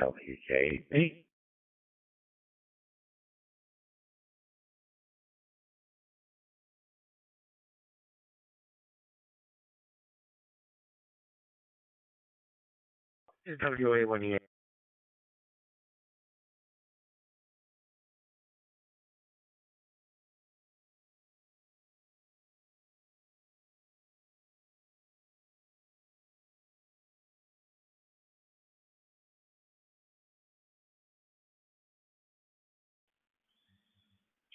WJB. WA1EX.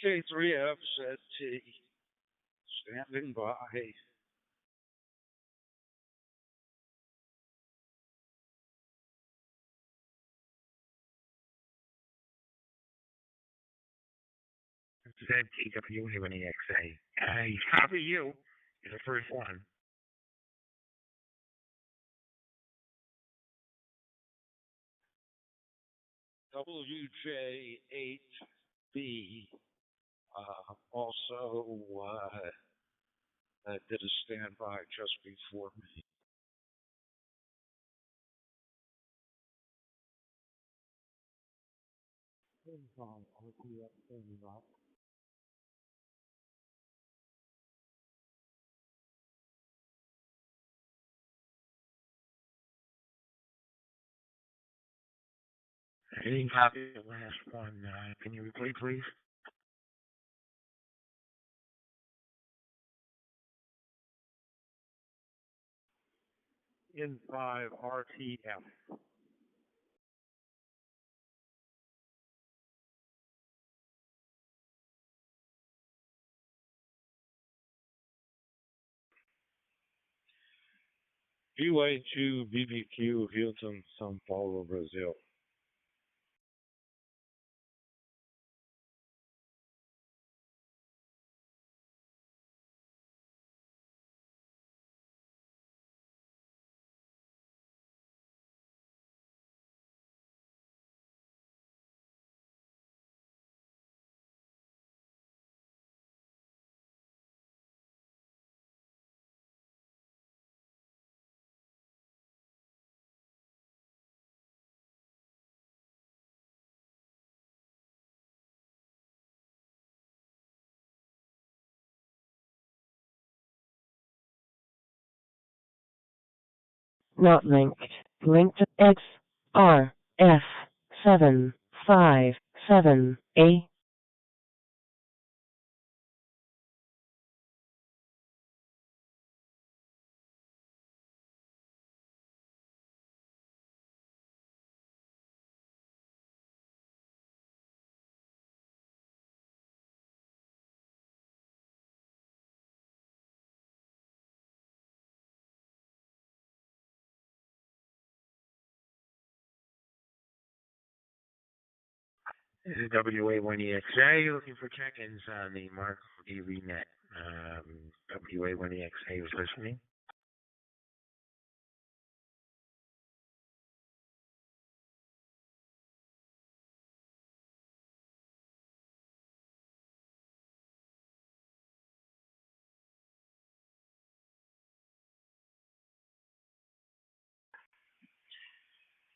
K3FZT, standing by. ZTWA1EXA. I copy you. You're the first one. WJ8B also did a standby just before me. I didn't copy the last one. Can you replay, please? N5RTF. BY2 BBQ Hilton, São Paulo, Brazil. Not linked. Linked X R F 757A. This is WA1EXA looking for check-ins on the Mark DV net. WA1EXA is listening.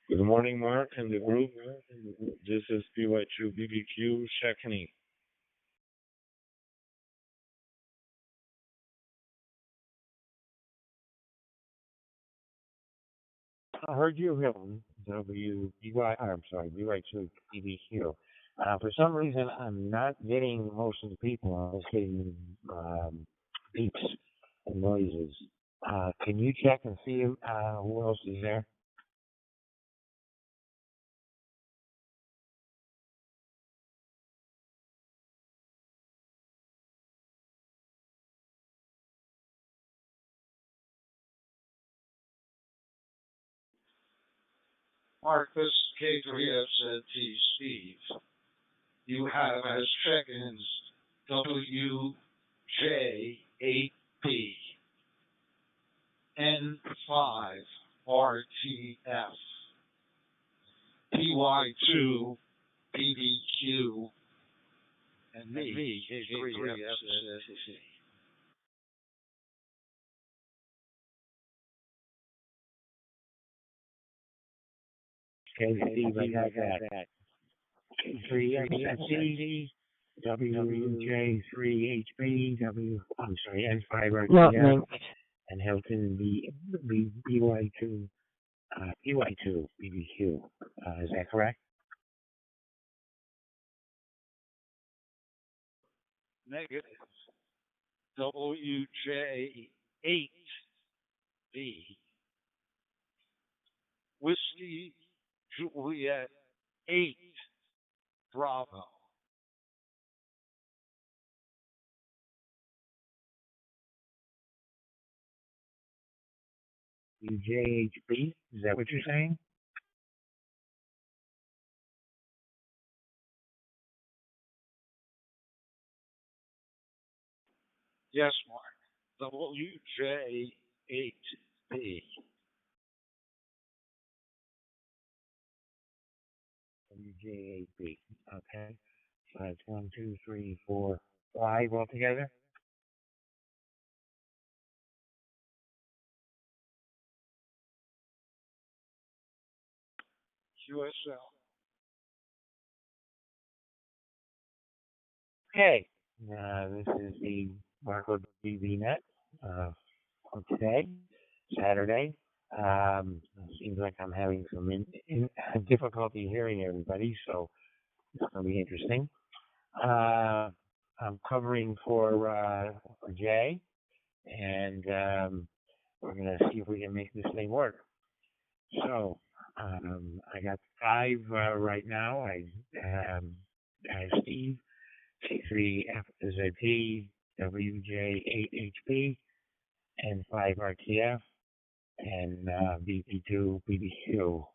Good morning, Mark and the group. This is BY2 BBQ checking. I heard you, Hilton. BY2 BBQ. For some reason, I'm not getting most of the people. I'm just getting beeps and noises. Can you check and see who else is there? Mark, this is K3FZT Steve. You have as check-ins WJ8B, N5RTF, PY2 BBQ, and me, K3FZT. Okay, Steve, I got that. 3XFC, WJ3HB, I'm sorry, Not N5RTF, linked. and Hilton BY2, PY2 BBQ. Is that correct? Negative. WJ8B. Whiskey Juliet 8 Bravo. UJHB, is that what you're saying? Yes, Mark. WJ8B. WJ8B. Okay. So that's 1, 2, 3, 4, 5 altogether. QSL. Okay. This is the Marco BBNet for today, Saturday. Seems like I'm having some difficulty hearing everybody, so it's going to be interesting. I'm covering for Jay, and we're going to see if we can make this thing work. So, I got 5 right now. I have Steve, K3FZP, WJ8HP, and 5RTF, and BP2 BBQ.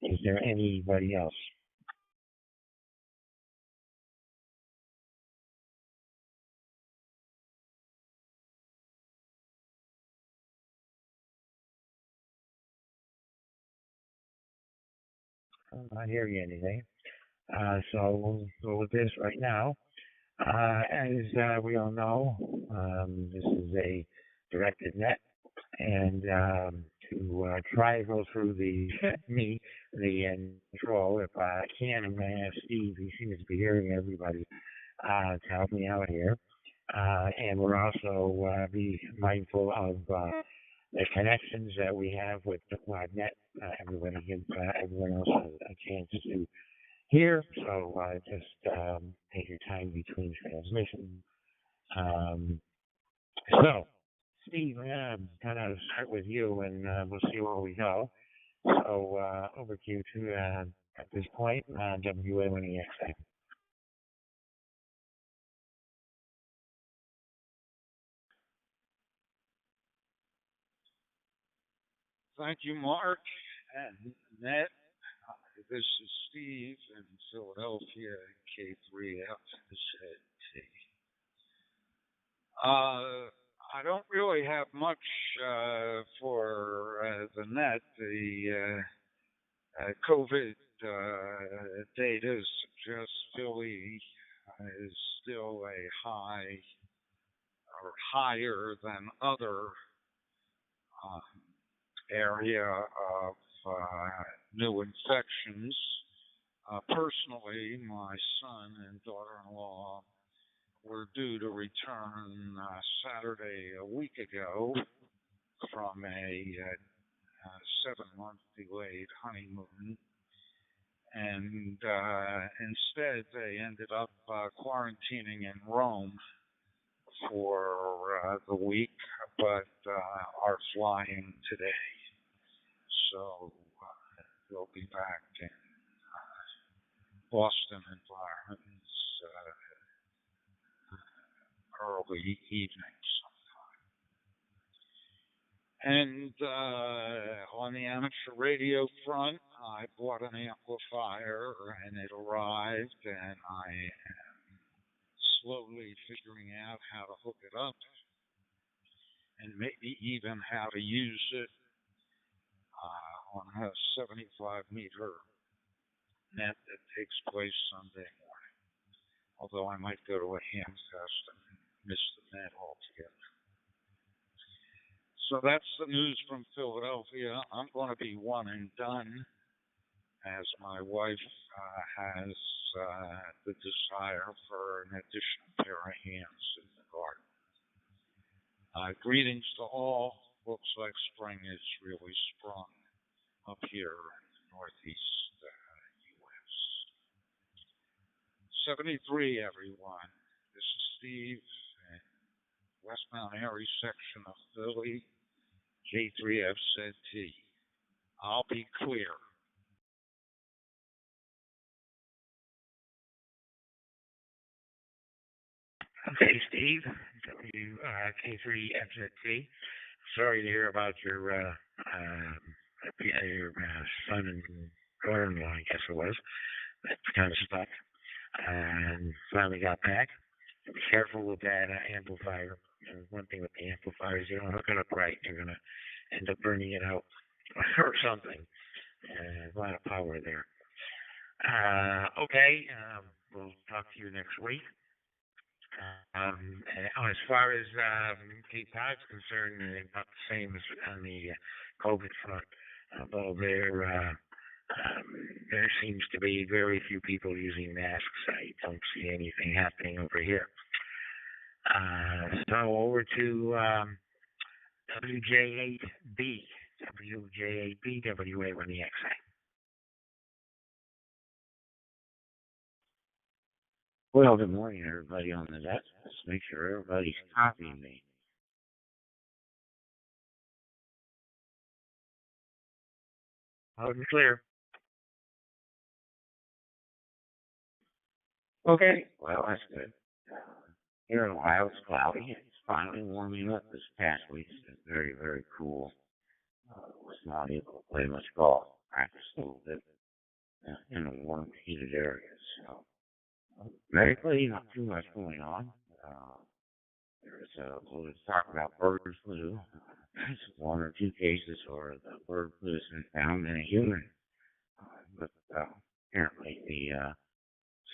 Is there anybody else? I'm not hearing anything. So we'll go with this right now. As we all know, this is a directed net, and to try to go through the control, if I can, I'm going to ask Steve. He seems to be hearing everybody to help me out here. And we're also be mindful of the connections that we have with the net. Everybody give everyone else a chance to hear. So just take your time between transmissions. So, Steve, I'm going to kind of start with you, and we'll see where we go. So, over to you to, at this point, WA1EXA. Thank you, Mark. And Net. This is Steve in Philadelphia, K3FZT. I don't really have much for the net. The COVID data suggests Philly is still a high or higher than other area of new infections. Personally, my son and daughter-in-law were due to return Saturday a week ago from a 7-month delayed honeymoon, and instead they ended up quarantining in Rome for the week, but are flying today. So they'll be back in Boston environments early evening sometime. And on the amateur radio front, I bought an amplifier and it arrived, and I am slowly figuring out how to hook it up and maybe even how to use it on a 75-meter net that takes place Sunday morning. Although I might go to a ham fest and miss the net altogether. So that's the news from Philadelphia. I'm going to be one and done as my wife has the desire for an additional pair of hands in the garden. Greetings to all. Looks like spring is really sprung up here in the northeast U.S. 73, everyone. This is Steve in West Mount Airy section of Philly, J3FZT. I'll be clear. Okay, Steve, K3FZT. Sorry to hear about your son and daughter-in-law, I guess it was. That kind of stuck. And finally got back. Be careful with that amplifier. One thing with the amplifier is you don't hook it up right. You're going to end up burning it out or something. A lot of power there. Okay, we'll talk to you next week. As far as Cape Cod's concerned, about the same as on the COVID front. Although there seems to be very few people using masks. I don't see anything happening over here. So over to WJ8B, WJ8B, WA1EXA. Well, good morning, everybody on the net. Let's make sure everybody's copying me. Loud and clear. Okay. Well, that's good. Here in Ohio, it's cloudy. It's finally warming up this past week. It's been very, very cool. Was not able to play much golf. Practice a little bit in a warm, heated area. So, medically, not too much going on. There's a little bit of talk about bird flu. One or two cases where the bird flu has been found in a human. But apparently the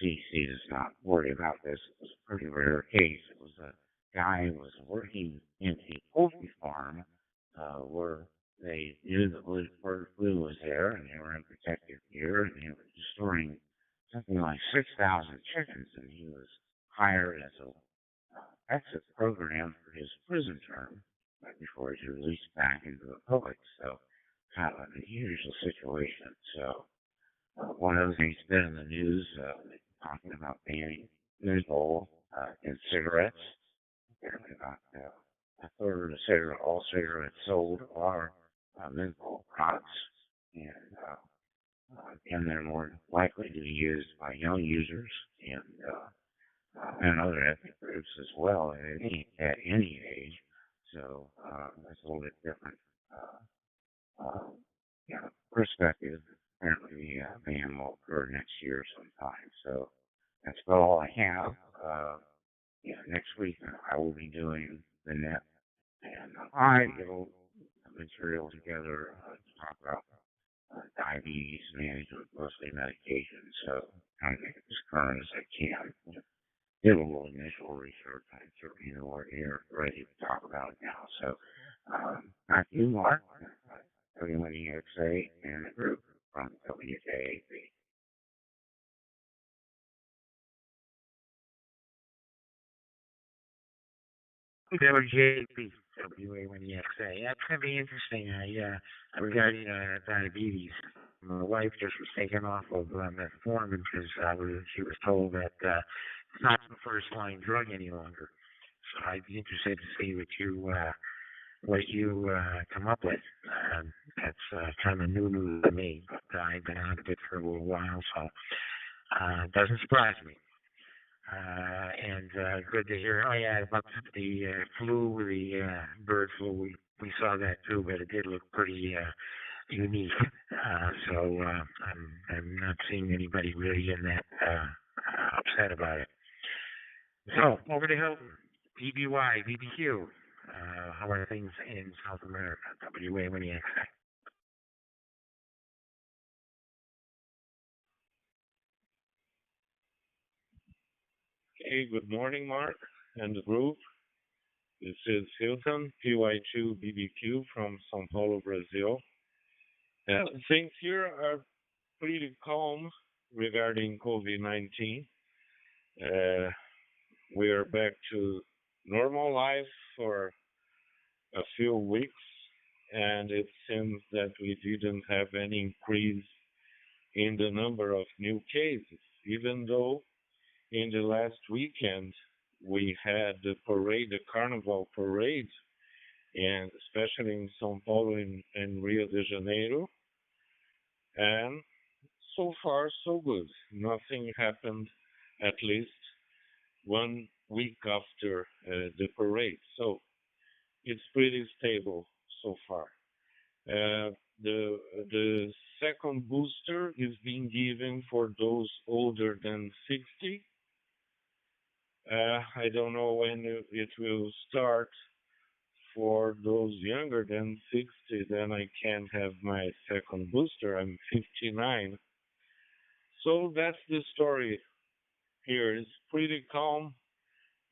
CDC does not worry about this. It was a pretty rare case. It was a guy who was working in a poultry farm where they knew the bird flu was there, and they were in protective gear, and they were destroying something like 6,000 chickens, and he was hired as a exit program for his prison term right before he's released back into the public. So, kind of an unusual situation. So, one of the things that's been in the news, talking about banning menthol in cigarettes. Apparently, about a third of all cigarettes sold are menthol products, and they're more likely to be used by young users and other ethnic groups as well at any age. So that's a little bit different perspective. Apparently, the ban will occur next year sometime. So that's about all I have. Next week I will be doing the net, and I get material together to talk about diabetes management, mostly medication. So trying to make it as current as I can. Did a little initial research. I certainly know we're here ready to talk about it now. So back to you, Mark. WNEXA and the group from WJAP. WJAP, WA1EXA. That's going to be interesting. Regarding diabetes, my wife just was taken off of metformin because she was told that it's not the first line drug any longer. So I'd be interested to see what you come up with. That's kind of new news to me, but I've been on it for a little while, so it doesn't surprise me. And good to hear. Oh yeah, about the flu, the bird flu. We saw that too, but it did look pretty unique. So I'm not seeing anybody really getting that upset about it. So over to Hilton, BBY, BBQ. How are things in South America? WA1EXA. Hey, good morning, Mark and the group. This is Hilton, PY2 BBQ from São Paulo, Brazil. Things here are pretty calm regarding COVID-19. Uh, we are back to normal life for a few weeks, and it seems that we didn't have any increase in the number of new cases, even though in the last weekend we had the parade, the Carnival parade, and especially in São Paulo and Rio de Janeiro, and so far so good. Nothing happened, at least 1 week after the parade, so it's pretty stable so far. The second booster is being given for those older than 60. I don't know when it will start for those younger than 60. Then I can't have my second booster. I'm 59. So that's the story here. It's pretty calm,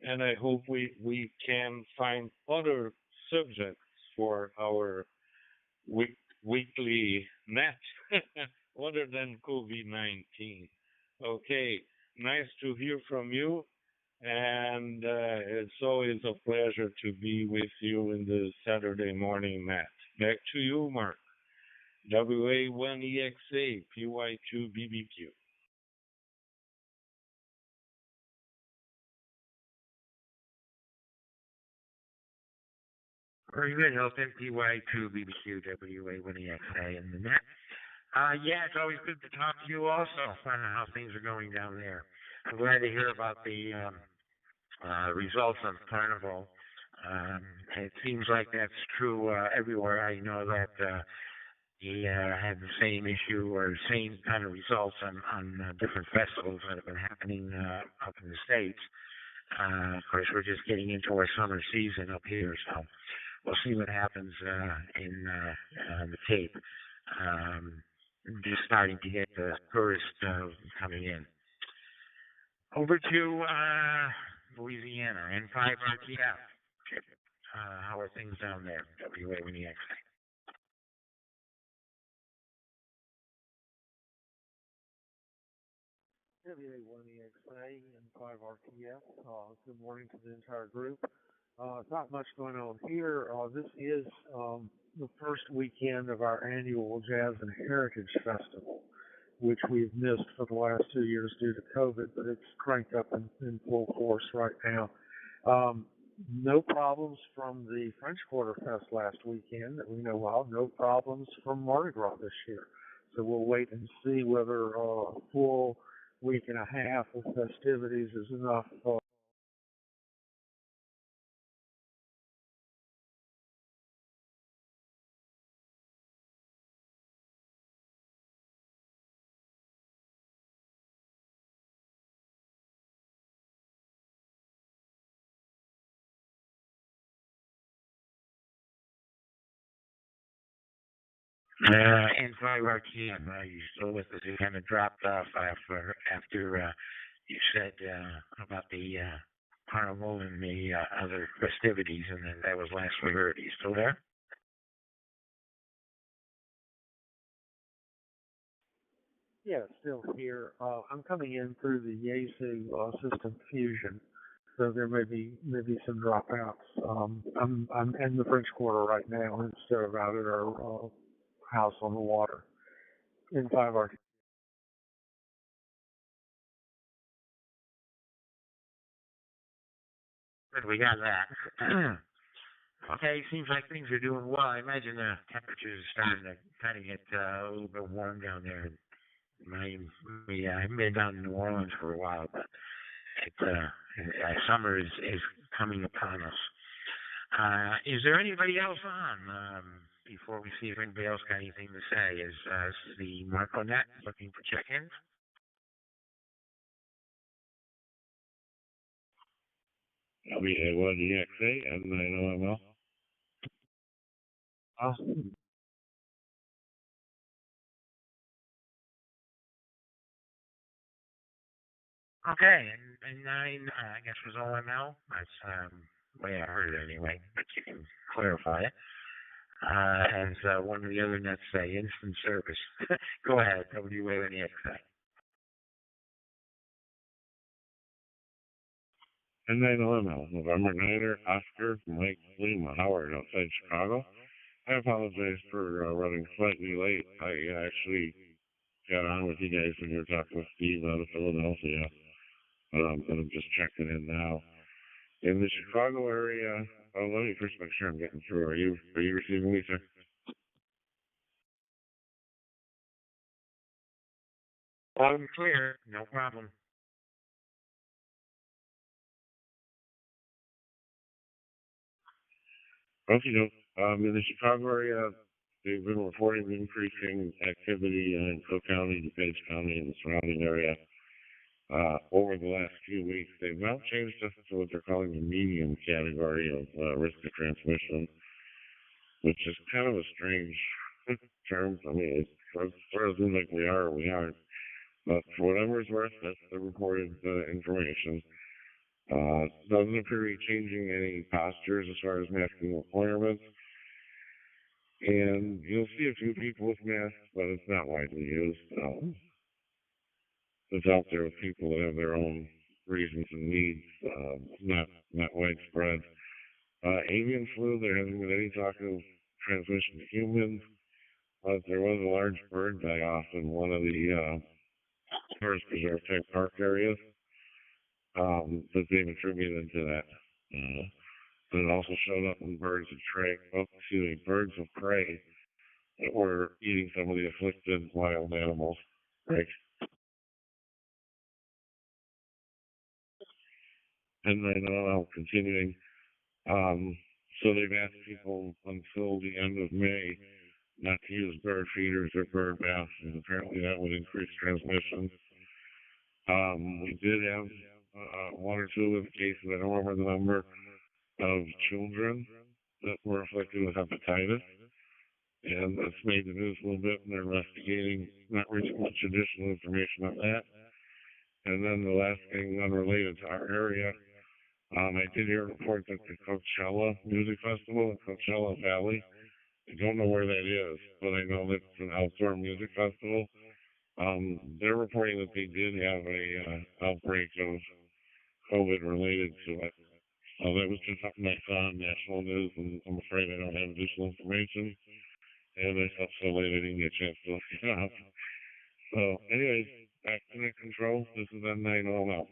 and I hope we can find other subjects for our weekly net other than COVID-19. Okay, nice to hear from you, and it's always a pleasure to be with you in the Saturday morning net. Back to you, Mark. WA1EXA, PY2BBQ. Very good, Hilton. PY2 BBQ WA1EXA in the net. Yeah, it's always good to talk to you also. Find out how things are going down there. I'm glad to hear about the results of Carnival. It seems like that's true everywhere. I know that he had the same issue or same kind of results on different festivals that have been happening up in the States. Of course, we're just getting into our summer season up here, so we'll see what happens in the Cape. Um, just starting to get the tourists coming in. Over to Louisiana, N5RTF. How are things down there? WA1EX. WA1EXA and 5RTF. Good morning to the entire group. Not much going on here. This is the first weekend of our annual Jazz and Heritage Festival, which we've missed for the last 2 years due to COVID, but it's cranked up in full force right now. No problems from the French Quarter Fest last weekend that we know of. No problems from Mardi Gras this year. So we'll wait and see whether a full week and a half of festivities is enough. N5RTF, you still with us? You kind of dropped off after you said about the carnival and the other festivities, and then that was last we heard. Are you still there? Yeah, still here. I'm coming in through the Yaesu system fusion, so there may be some dropouts. I'm in the French Quarter right now instead of out at our house on the water in 5RT. Good, we got that. Okay, seems like things are doing well. I imagine the temperatures are starting to kind of get a little bit warm down there. I haven't been down in New Orleans for a while, but it's summer is coming upon us. Is there anybody else on before we see if anybody else got anything to say? Is the MarcoNet looking for check-ins? WA1EXA, as I know I'm well. Okay, and nine, I guess was OML. That's the way I heard it anyway, but you can clarify it. as one of the other nets say, instant service. Go ahead, WANEXA. And 9/11, November Niner, Oscar, Mike, Lima, Howard, outside Chicago. I apologize for running slightly late. I actually got on with you guys when you were talking with Steve out of Philadelphia, but I'm just checking in now. In the Chicago area, let me first make sure I'm getting through. Are you receiving me, sir? Loud and clear, no problem. Okay, no. In the Chicago area, they've been reporting increasing activity in Cook County, DuPage County, and the surrounding area. Over the last few weeks, they've now changed us to what they're calling the medium category of risk of transmission, which is kind of a strange term. I mean, it's sort of seems like we are or we aren't. But for whatever it's worth, that's the reported information. Doesn't appear to be changing any postures as far as masking requirements. And you'll see a few people with masks, but it's not widely used. It's out there with people that have their own reasons and needs, not widespread. Avian flu, there hasn't been any talk of transmission to humans, but there was a large bird die-off in one of the forest preserve type park areas that they've attributed to that. But it also showed up in birds of prey that were eating some of the afflicted wild animals. Right. And then continuing, so they've asked people until the end of May not to use bird feeders or bird baths, and apparently that would increase transmission. We did have one or two of the cases, I don't remember the number, of children that were afflicted with hepatitis. And that's made the news a little bit, and they're investigating, not reaching much additional information on that. And then the last thing, unrelated to our area, I did hear a report that the Coachella Music Festival in Coachella Valley, I don't know where that is, but I know that it's an outdoor music festival. They're reporting that they did have a outbreak of COVID related to it. That was just something I saw on national news, and I'm afraid I don't have additional information. And I felt so late I didn't get a chance to look it up. So, anyways, back to net control. This is N9 all out.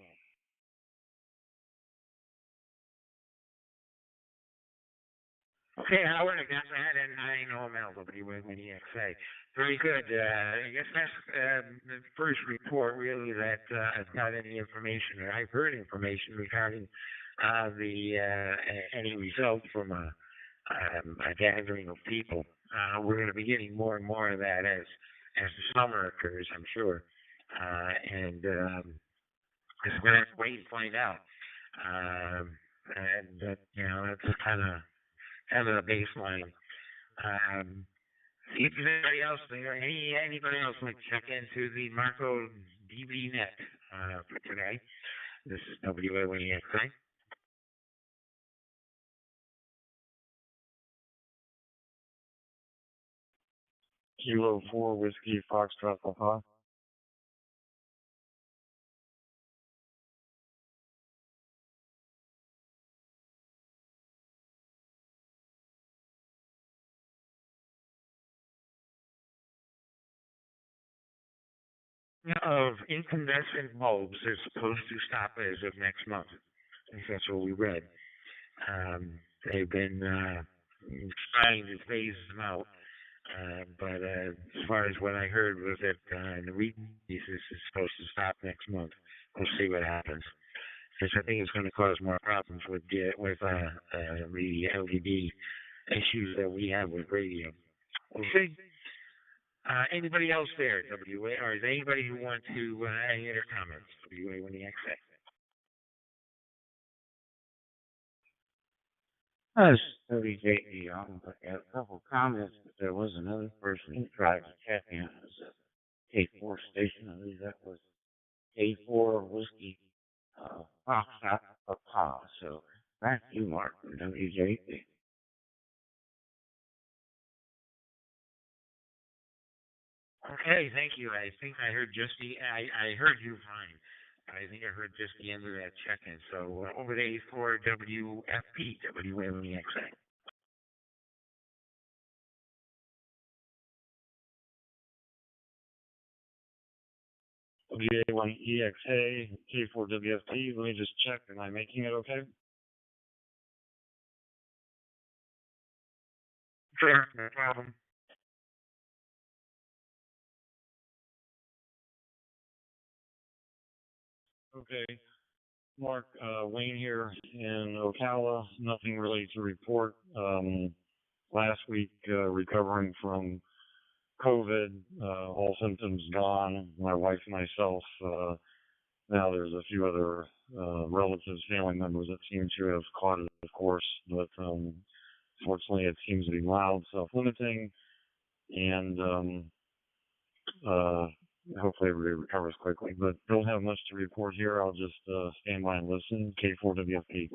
Okay, Howard, I got that at 9 WNEXA. Very good. I guess that's the first report, really, that I've got any information, or I've heard information regarding any results from a gathering of people. We're going to be getting more and more of that as the summer occurs, I'm sure. And we're going to have to wait and find out. That's kind of the baseline. See if there's anybody else there. Anybody else like check into the Marco DB net for today? This is WANEXA. Kilo 4 Whiskey Foxtrot Papa. Of incandescent bulbs are supposed to stop as of next month. I think that's what we read. They've been trying to phase them out. But as far as what I heard was that the release is supposed to stop next month. We'll see what happens. Because I think it's going to cause more problems with the LED issues that we have with radio. We'll see. Anybody else there, WA, or is there anybody who wants to add any other comments? WA when the exit. Yes, WJE on, but I had a couple comments, but there was another person who tried to check in. It was a K4 station, I believe that was K4 Whiskey Foxtrot Papa. So back to you, Mark, from WJE. Okay, thank you. I think I heard just I heard you fine. I think I heard just the end of that check-in. So over to A4 WFP, WMEXA. WA1EXA, K4WFT. Let me just check. Am I making it okay? Sure, no problem. Okay. Mark, Wayne here in Ocala. Nothing really to report. Last week, recovering from COVID, all symptoms gone. My wife and myself, now there's a few other relatives, family members that seem to have caught it, of course, but fortunately it seems to be mild, self-limiting, and uh, hopefully everybody recovers quickly. But don't have much to report here. I'll just stand by and listen. K4WFP.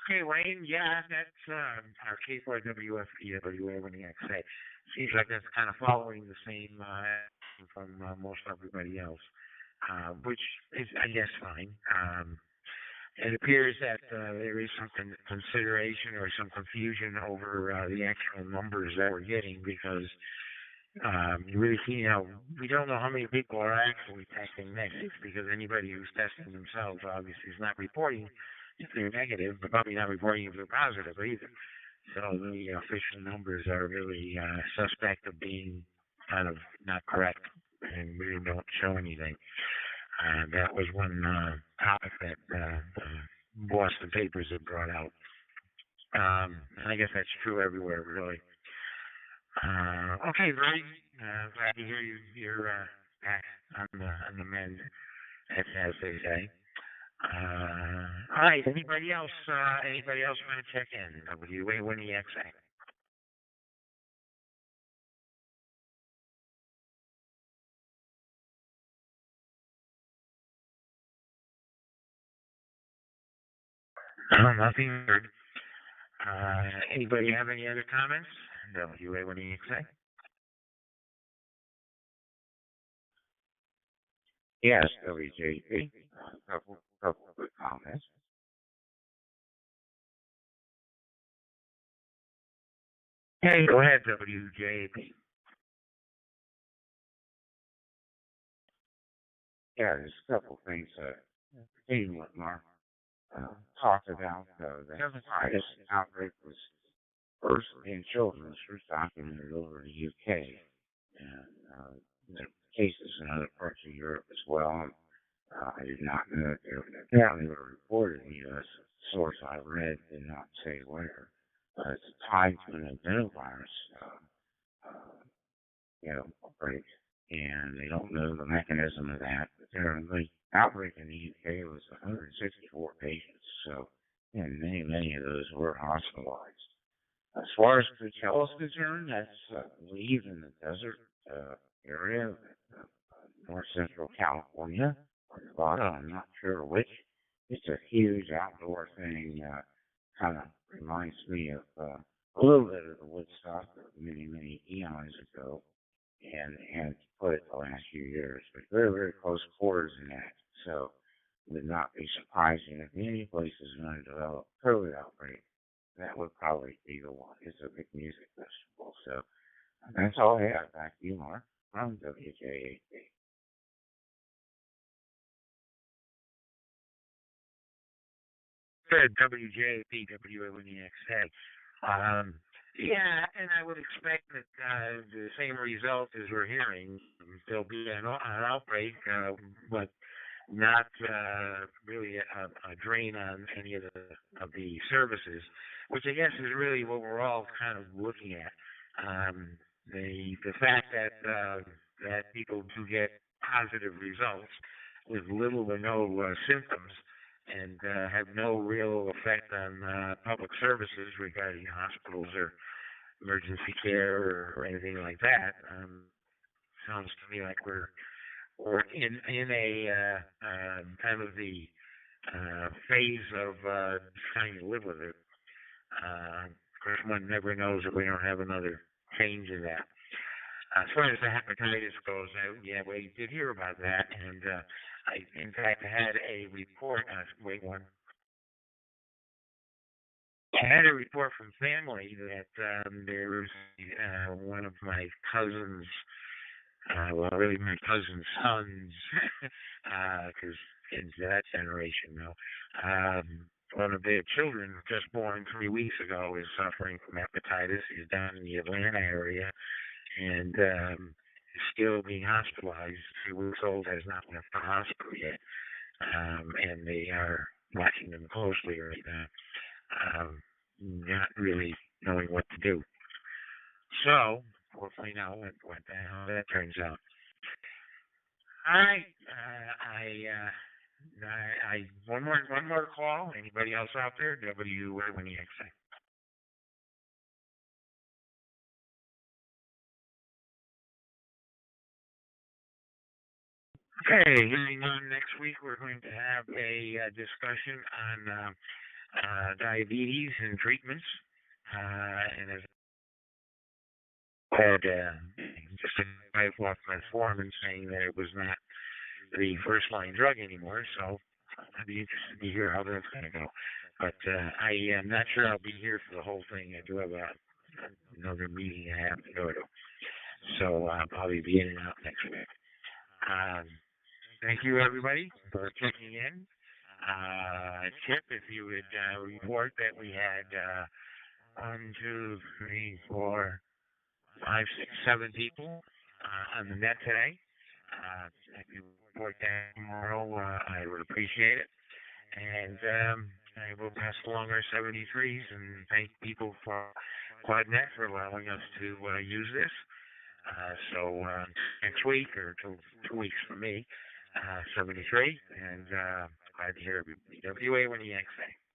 Okay, Wayne, yeah, that's our K4WFP, WMEXA. Seems like that's kind of following the same from most everybody else, which is, I guess, fine. It appears that there is some consideration or some confusion over the actual numbers that we're getting because you really see, we don't know how many people are actually testing negative because anybody who's testing themselves obviously is not reporting if they're negative, but probably not reporting if they're positive either. So the official numbers are really suspect of being kind of not correct and really don't show anything. That was one topic that Boston papers had brought out. And I guess that's true everywhere, really. Okay, great. Glad to hear you're back on the mend, as they say. All right. Anybody else? Anybody else want to check in? WA1EXA. Nothing heard. Anybody have any other comments? WA1EXA. Yes, WJP. Couple quick comments. Hey, go ahead, WJP. Yeah, there's a couple things pertaining what Mark talked about. The hepatitis outbreak was first in children, was first documented over the UK, and there are cases in other parts of Europe as well. I did not know that apparently were reported in the U.S. Source I read did not say where. It's tied to an adenovirus, outbreak, and they don't know the mechanism of that. But the outbreak in the UK was 164 patients, so and many of those were hospitalized. As far as Coachella is concerned, that's I believe in the desert area, north central California, or Nevada. I'm not sure which. It's a huge outdoor thing. Kind of reminds me of a little bit of the Woodstock of many eons ago, and put it the last few years, but very close quarters in that. So it would not be surprising if any place is going to develop a COVID outbreak. That would probably be the one. It's a big music festival. So that's all I have. Back to you, Mark, from WJAP. Good, WJP, WA1EXA. Yeah, and I would expect that the same result as we're hearing. There'll be an outbreak, but not really a drain on any of the services, which I guess is really what we're all kind of looking at. The fact that that people do get positive results with little or no symptoms and have no real effect on public services regarding hospitals or emergency care or anything like that. Sounds to me like we're in a kind of the phase of trying to live with it. Of course, one never knows if we don't have another change in that. As far as the hepatitis goes, yeah, we did hear about that, and I, in fact, had a report. Wait one. I had a report from family that there was one of my cousins, well, really my cousin's sons, because kids of that generation now. One of their children, just born 3 weeks ago, is suffering from hepatitis. He's down in the Atlanta area, and is still being hospitalized. 3 weeks old, has not left the hospital yet, and they are watching them closely right now. Not really knowing what to do. So, we'll find out what the hell that turns out. All right, one more call. Anybody else out there? WNEXA. Okay, hearing on next week, we're going to have a discussion on diabetes and treatments. And as I had just a wife off my foreman saying that it was not the first line drug anymore, so I'd be interested to hear how that's going to go. But I am not sure I'll be here for the whole thing. I do have another meeting I have to go to. So I'll probably be in and out next week. Thank you, everybody, for checking in. Chip, if you would report that we had 1, 2, 3, 4, 5, 6, 7 people on the net today. If you report that tomorrow, I would appreciate it. And I will pass along our 73s and thank people for QuadNet for allowing us to use this. So next week, or 2 weeks for me, 73, and glad to hear everybody. WA1EXA.